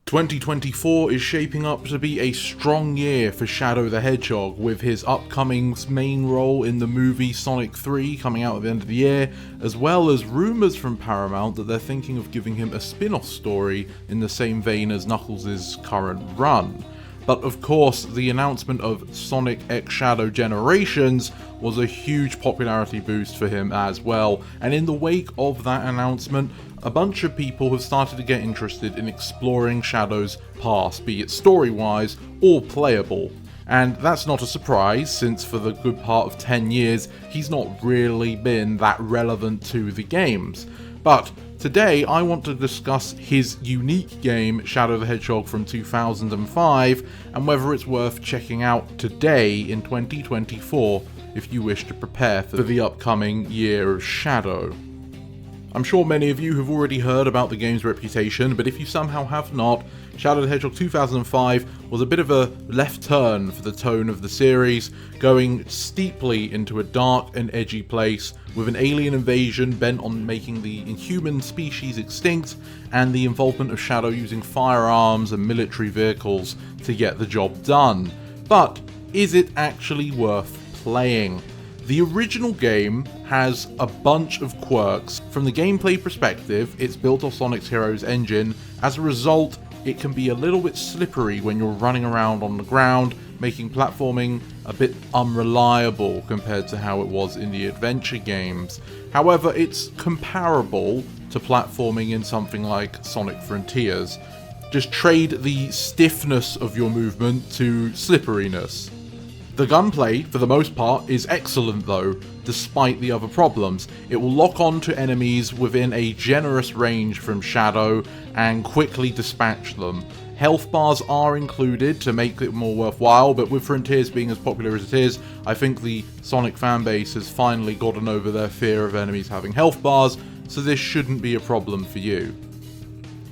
2024 is shaping up to be a strong year for Shadow the Hedgehog, with his upcoming main role in the movie Sonic 3 coming out at the end of the year, as well as rumours from Paramount that they're thinking of giving him a spin-off story in the same vein as Knuckles' current run. But of course, the announcement of Sonic X Shadow Generations was a huge popularity boost for him as well, and in the wake of that announcement, a bunch of people have started to get interested in exploring Shadow's past, be it story-wise or playable. And that's not a surprise, since for the good part of 10 years, he's not really been that relevant to the games. But today, I want to discuss his unique game, Shadow the Hedgehog from 2005, and whether it's worth checking out today in 2024 if you wish to prepare for the upcoming year of Shadow. I'm sure many of you have already heard about the game's reputation, but if you somehow have not, Shadow the Hedgehog 2005 was a bit of a left turn for the tone of the series, going steeply into a dark and edgy place with an alien invasion bent on making the inhuman species extinct, and the involvement of Shadow using firearms and military vehicles to get the job done. But is it actually worth playing? The original game has a bunch of quirks. From the gameplay perspective, it's built off Sonic's Heroes engine. As a result, it can be a little bit slippery when you're running around on the ground, making platforming a bit unreliable compared to how it was in the adventure games. However, it's comparable to platforming in something like Sonic Frontiers. Just trade the stiffness of your movement to slipperiness. The gunplay, for the most part, is excellent though, despite the other problems. It will lock on to enemies within a generous range from Shadow and quickly dispatch them. Health bars are included to make it more worthwhile, but with Frontiers being as popular as it is, I think the Sonic fanbase has finally gotten over their fear of enemies having health bars, so this shouldn't be a problem for you.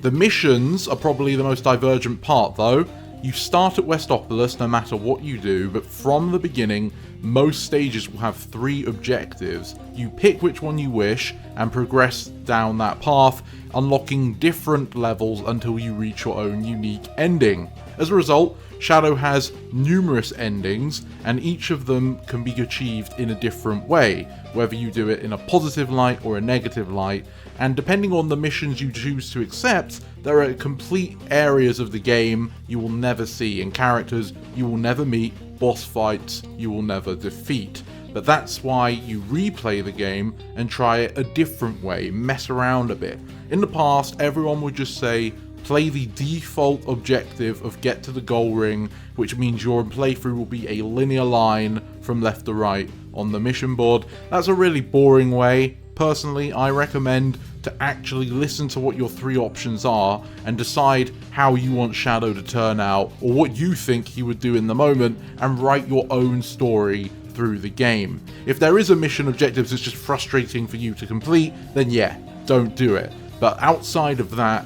The missions are probably the most divergent part though. You start at Westopolis no matter what you do, but from the beginning, most stages will have 3 objectives. You pick which one you wish and progress down that path, unlocking different levels until you reach your own unique ending. As a result, Shadow has numerous endings, and each of them can be achieved in a different way, whether you do it in a positive light or a negative light, and depending on the missions you choose to accept, there are complete areas of the game you will never see, and characters you will never meet, boss fights you will never defeat. But that's why you replay the game and try it a different way, mess around a bit. In the past, everyone would just say, play the default objective of get to the goal ring, which means your playthrough will be a linear line from left to right on the mission board. That's a really boring way. Personally, I recommend to actually listen to what your 3 options are and decide how you want Shadow to turn out, or what you think he would do in the moment, and write your own story through the game. If there is a mission objective that's just frustrating for you to complete, then yeah, don't do it. But outside of that,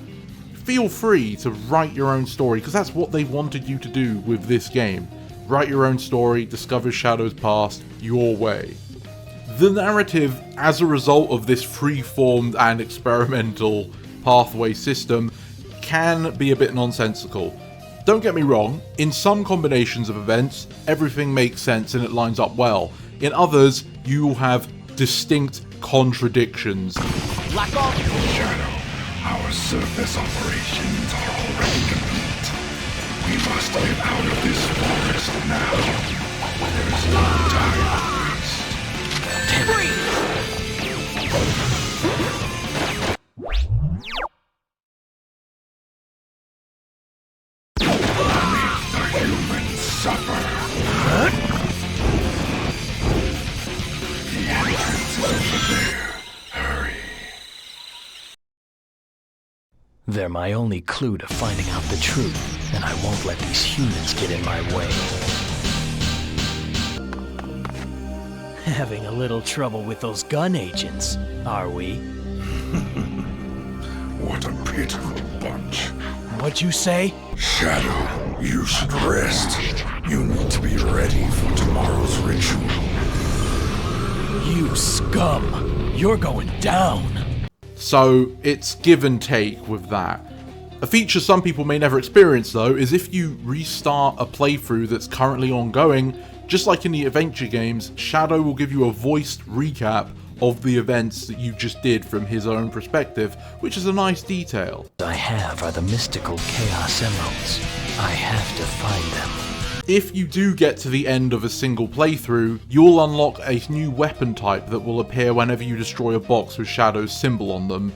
feel free to write your own story, because that's what they wanted you to do with this game. Write your own story, discover Shadow's past your way. The narrative, as a result of this free-formed and experimental pathway system, can be a bit nonsensical. Don't get me wrong, in some combinations of events, everything makes sense and it lines up well. In others, you will have distinct contradictions. Lock on! Shadow, our surface operations are already complete. We must get out of this forest now. There is no time to waste. The humans suffer. The entrance is over there. Hurry. They're my only clue to finding out the truth, and I won't let these humans get in my way. Having a little trouble with those gun agents, are we? What a pitiful bunch. What'd you say? Shadow, you should rest. You need to be ready for tomorrow's ritual. You scum! You're going down! So it's give and take with that. A feature some people may never experience though is if you restart a playthrough that's currently ongoing, just like in the adventure games, Shadow will give you a voiced recap of the events that you just did from his own perspective, which is a nice detail. I have are the mystical Chaos Emeralds. I have to find them. If you do get to the end of a single playthrough, you'll unlock a new weapon type that will appear whenever you destroy a box with Shadow's symbol on them.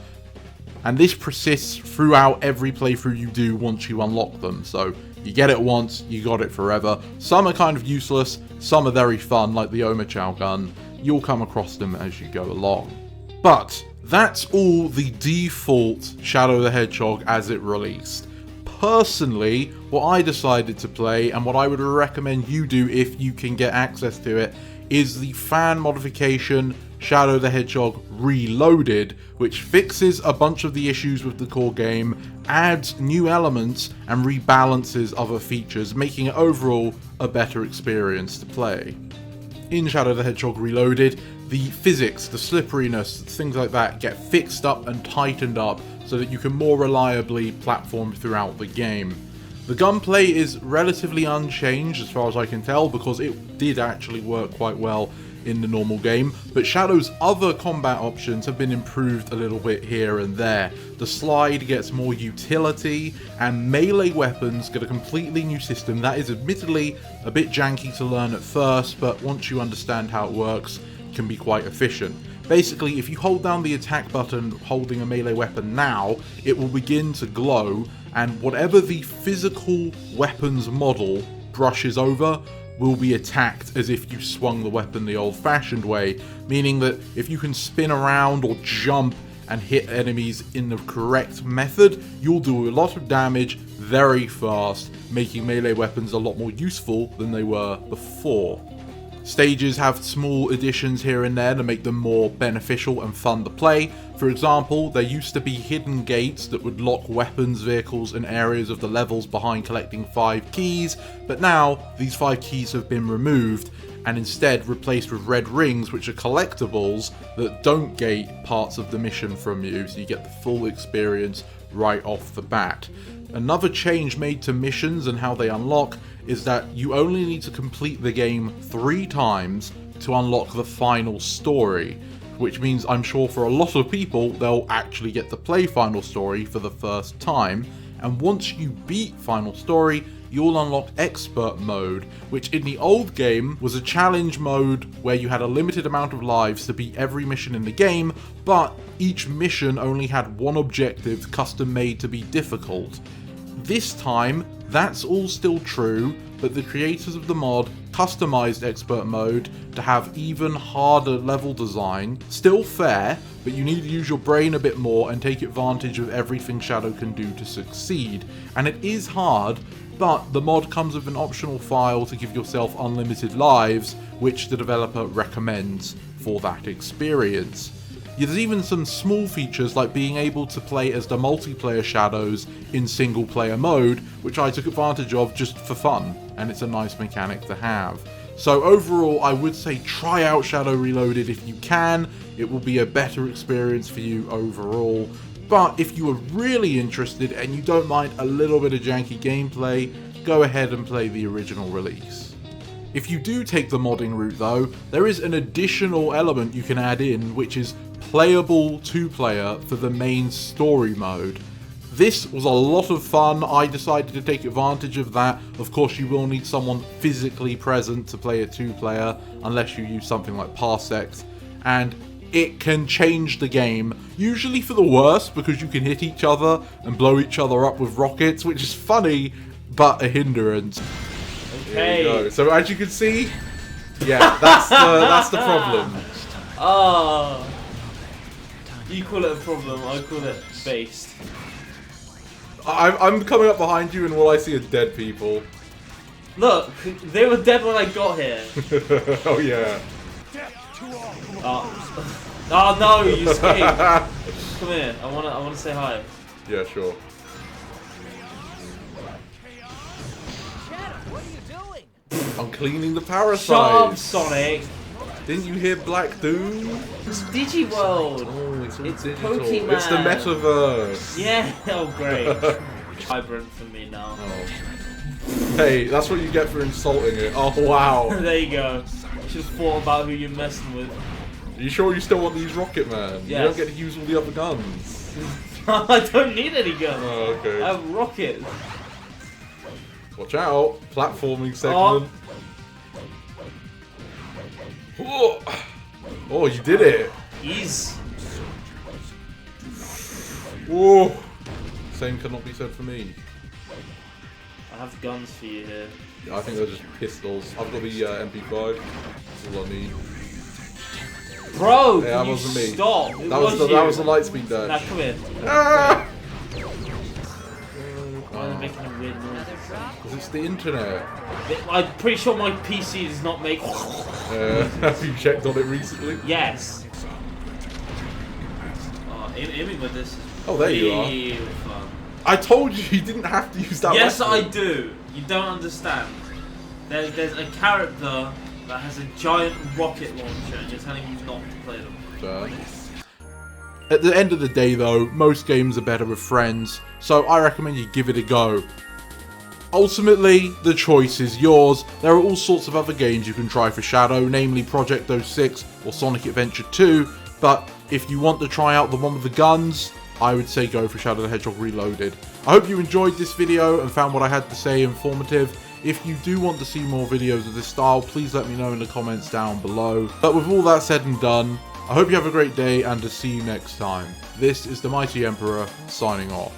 And this persists throughout every playthrough you do once you unlock them, so you get it once, you got it forever. Some are kind of useless, some are very fun, like the Omochao gun. You'll come across them as you go along. But that's all the default Shadow the Hedgehog as it released. Personally, what I decided to play, and what I would recommend you do if you can get access to it, is the fan modification Shadow the Hedgehog Reloaded, which fixes a bunch of the issues with the core game, adds new elements, and rebalances other features, making it overall a better experience to play. In Shadow the Hedgehog Reloaded, the physics, the slipperiness, things like that get fixed up and tightened up so that you can more reliably platform throughout the game. The gunplay is relatively unchanged as far as I can tell, because it did actually work quite well in the normal game, but Shadow's other combat options have been improved a little bit here and there. The slide gets more utility, and melee weapons get a completely new system that is admittedly a bit janky to learn at first, but once you understand how it works, it can be quite efficient. Basically, if you hold down the attack button holding a melee weapon now, it will begin to glow, and whatever the physical weapons model brushes over will be attacked as if you swung the weapon the old-fashioned way, meaning that if you can spin around or jump and hit enemies in the correct method, you'll do a lot of damage very fast, making melee weapons a lot more useful than they were before. Stages have small additions here and there to make them more beneficial and fun to play. For example, there used to be hidden gates that would lock weapons, vehicles, and areas of the levels behind collecting 5 keys, but now these 5 keys have been removed and instead replaced with red rings, which are collectibles that don't gate parts of the mission from you, so you get the full experience right off the bat. Another change made to missions and how they unlock is that you only need to complete the game 3 times to unlock the final story, which means I'm sure for a lot of people they'll actually get to play Final Story for the first time, and once you beat Final Story, you'll unlock Expert Mode, which in the old game was a challenge mode where you had a limited amount of lives to beat every mission in the game, but each mission only had one objective custom made to be difficult. This time, that's all still true, but the creators of the mod customized Expert Mode to have even harder level design. Still fair, but you need to use your brain a bit more and take advantage of everything Shadow can do to succeed. And it is hard, but the mod comes with an optional file to give yourself unlimited lives, which the developer recommends for that experience. There's even some small features like being able to play as the multiplayer Shadows in single player mode, which I took advantage of just for fun, and it's a nice mechanic to have. So overall, I would say try out Shadow Reloaded if you can. It will be a better experience for you overall. But if you are really interested and you don't mind a little bit of janky gameplay, go ahead and play the original release. If you do take the modding route though, there is an additional element you can add in, which is playable 2-player for the main story mode. This was a lot of fun. I decided to take advantage of that. Of course, you will need someone physically present to play a 2-player, unless you use something like Parsecs, and it can change the game, usually for the worse, because you can hit each other and blow each other up with rockets, which is funny, but a hindrance. Okay. Here we go. So as you can see, yeah, that's the problem. Oh. You call it a problem, I call it based. I'm coming up behind you and all I see are dead people. Look, they were dead when I got here. Oh yeah. Oh no, you escaped. Come here, I wanna say hi. Yeah, sure. What are you doing? I'm cleaning the parasites. Shut up, Sonic. Didn't you hear Black Doom? It's Digiworld. Oh, it's all It's digital. Pokemon. It's the metaverse. Yeah, oh great. vibrant for me now. Oh. Hey, that's what you get for insulting it. Oh, wow. There you go. Just thought about who you're messing with. Are you sure you still want these Rocket Man? Yes. You don't get to use all the other guns. I don't need any guns. Oh, okay. I have rockets. Watch out. Platforming segment. Oh, oh you did it. Ease. Whoa. Same cannot be said for me. I have guns for you here. I think they're just pistols. I've got the MP5. That's all I need. Bro, Yeah, that wasn't me. Stop. That was the Lightspeed dash. Now come here. Ah! Why are they making a weird noise? Because it's the internet. I'm pretty sure my PC does not make. Have you checked on it recently? Yes. Oh, aiming with this is Oh, there you are. real fun. I told you didn't have to use that Yes, I weapon. do. You don't understand. There's a character that has a giant rocket launcher, and you're telling me not to play them. At the end of the day though, most games are better with friends, so I recommend you give it a go. Ultimately, the choice is yours. There are all sorts of other games you can try for Shadow, namely Project 06 or Sonic Adventure 2, but if you want to try out the one with the guns, I would say go for Shadow the Hedgehog Reloaded. I hope you enjoyed this video and found what I had to say informative. If you do want to see more videos of this style, please let me know in the comments down below. But with all that said and done, I hope you have a great day and to see you next time. This is the Mighty Emperor, signing off.